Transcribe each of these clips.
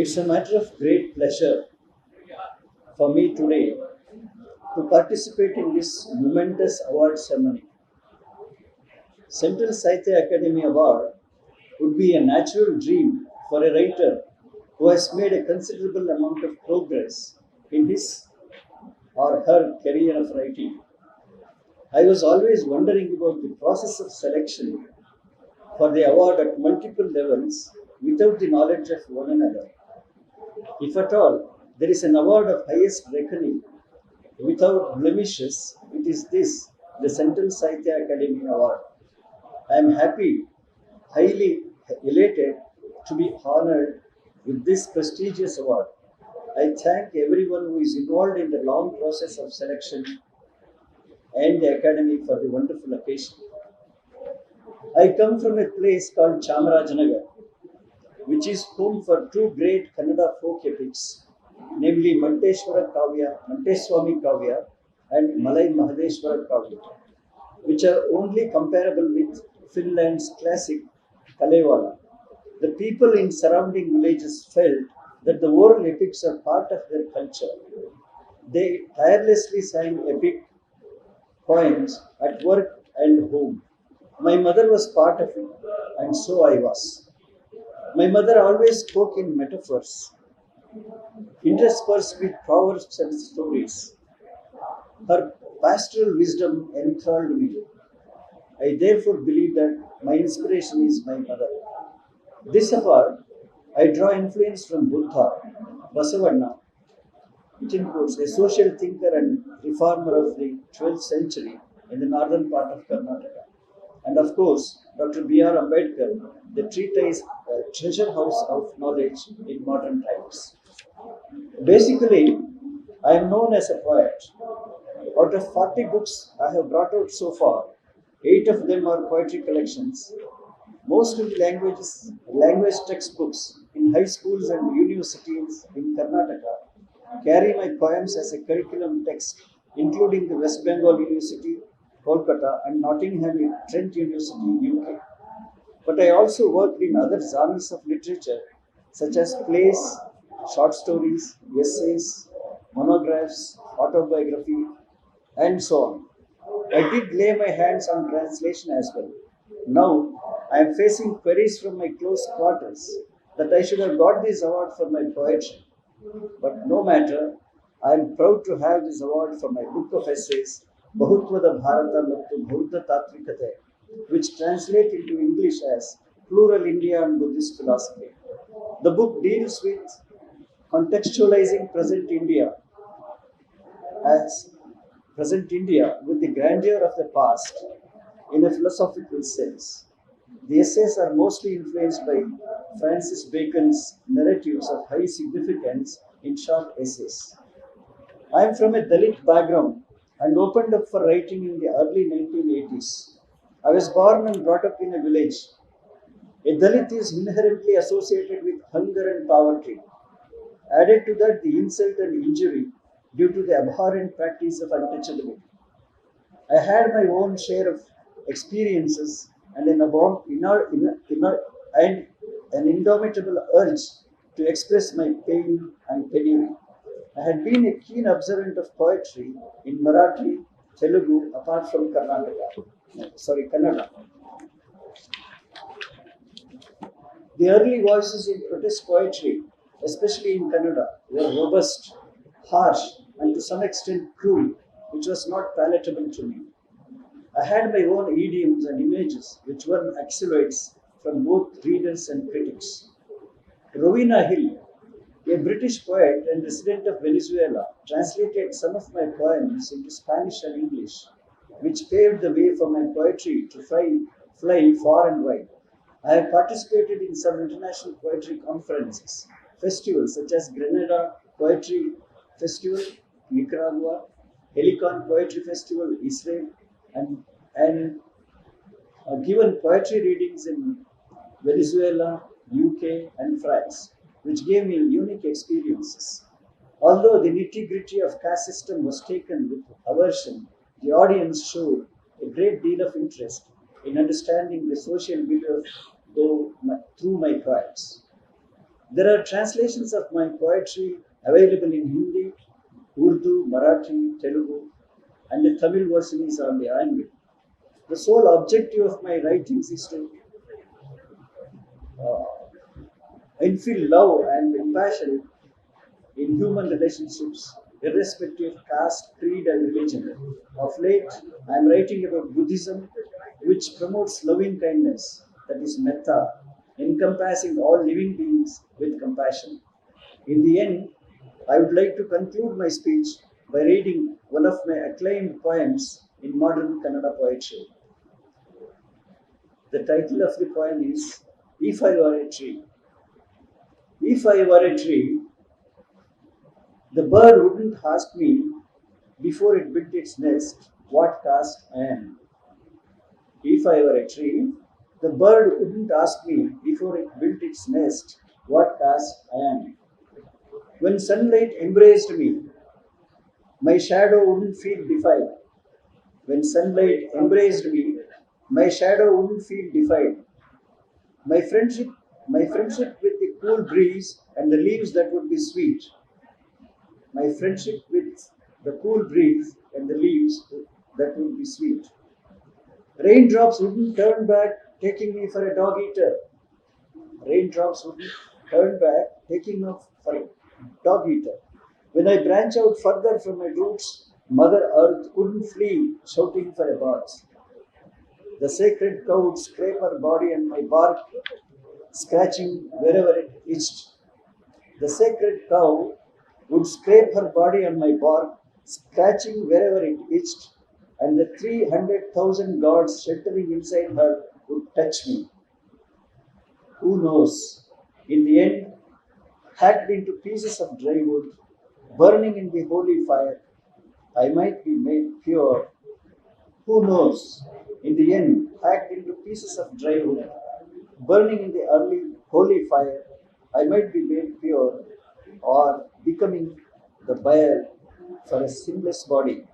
It's a matter of great pleasure for me today to participate in this momentous award ceremony. Central Sahitya Academy Award would be a natural dream for a writer who has made a considerable amount of progress in his or her career of writing. I was always wondering about the process of selection for the award at multiple levels without the knowledge of one another. If at all there is an award of highest reckoning without blemishes, it is this, the Central Sahitya Academy Award. I am happy, highly elated to be honored with this prestigious award. I thank everyone who is involved in the long process of selection and the Academy for the wonderful occasion. I come from a place called Chamarajanagar, which is home for two great Kannada folk epics, namely Manteswami Kavya and Malai Mahadeshwara Kavya, which are only comparable with Finland's classic Kalevala. The people in surrounding villages felt that the oral epics are part of their culture. They tirelessly sang epic poems at work and home. My mother was part of it, and so I was. My mother always spoke in metaphors, interspersed with proverbs and stories. Her pastoral wisdom enthralled me. I therefore believe that my inspiration is my mother. This award, I draw influence from Buddha, Basavanna, it includes a social thinker and reformer of the 12th century in the northern part of Karnataka. And of course, Dr. B.R. Ambedkar, the treatise Treasure House of Knowledge in Modern Times. Basically, I am known as a poet. Out of 40 books I have brought out so far, 8 of them are poetry collections. Most of the language textbooks in high schools and universities in Karnataka carry my poems as a curriculum text, including the West Bengal University, Kolkata, and Nottingham Trent University, UK. But I also worked in other genres of literature such as plays, short stories, essays, monographs, autobiography, and so on. I did lay my hands on translation as well. Now, I am facing queries from my close quarters that I should have got this award for my poetry. But no matter, I am proud to have this award for my book of essays, Bahutvada Bharata Mattu Bauddha Tatvikate, which translate into English as Plural India and Buddhist Philosophy. The book deals with contextualizing present India with the grandeur of the past in a philosophical sense. The essays are mostly influenced by Francis Bacon's narratives of high significance in short essays. I am from a Dalit background and opened up for writing in the early 1980s. I was born and brought up in a village. A Dalit is inherently associated with hunger and poverty. Added to that, the insult and injury due to the abhorrent practice of untouchability. I had my own share of experiences and an indomitable urge to express my pain and penury. I had been a keen observant of poetry in Marathi, Telugu, apart from Kannada. The early voices in protest poetry, especially in Kannada, were robust, harsh, and to some extent cruel, which was not palatable to me. I had my own idioms and images which were axiomates from both readers and critics. Rowena Hill, a British poet and resident of Venezuela, translated some of my poems into Spanish and English, which paved the way for my poetry to fly far and wide. I have participated in some international poetry conferences, festivals such as Grenada Poetry Festival, Nicaragua, Helicon Poetry Festival, Israel, and given poetry readings in Venezuela, UK, and France, which gave me unique experiences. Although the nitty-gritty of caste system was taken with aversion, the audience showed a great deal of interest in understanding the social milieu through my poems. There are translations of my poetry available in Hindi, Urdu, Marathi, Telugu, and the Tamil version is on the anvil. The sole objective of my writings is to uh, infill love and compassion in human relationships, irrespective of caste, creed, and religion. Of late, I am writing about Buddhism, which promotes loving kindness, that is metta, encompassing all living beings with compassion. In the end, I would like to conclude my speech by reading one of my acclaimed poems in modern Kannada poetry. The title of the poem is If I Were a Tree. If I were a tree, the bird wouldn't ask me before it built its nest what caste I am. If I were a tree, the bird wouldn't ask me before it built its nest what caste I am. When sunlight embraced me, my shadow wouldn't feel defied. When sunlight embraced me, my shadow wouldn't feel defied. My friendship, my friendship with the cool breeze and the leaves that would be sweet. My friendship with the cool breeze and the leaves that would be sweet. Raindrops wouldn't turn back, taking me for a dog eater. Raindrops wouldn't turn back, taking me for a dog eater. When I branch out further from my roots, Mother Earth couldn't flee, shouting for a bath. The sacred cow would scrape her body on my bark, scratching wherever it itched. The sacred cow would scrape her body on my bark, scratching wherever it itched, and the 300,000 gods sheltering inside her would touch me. Who knows? In the end, hacked into pieces of dry wood, burning in the holy fire, I might be made pure. Who knows? In the end, hacked into pieces of dry wood, burning in the early holy fire, I might be made pure, or becoming the bier for a sinless body,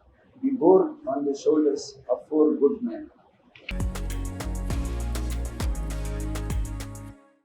be borne on the shoulders of four good men.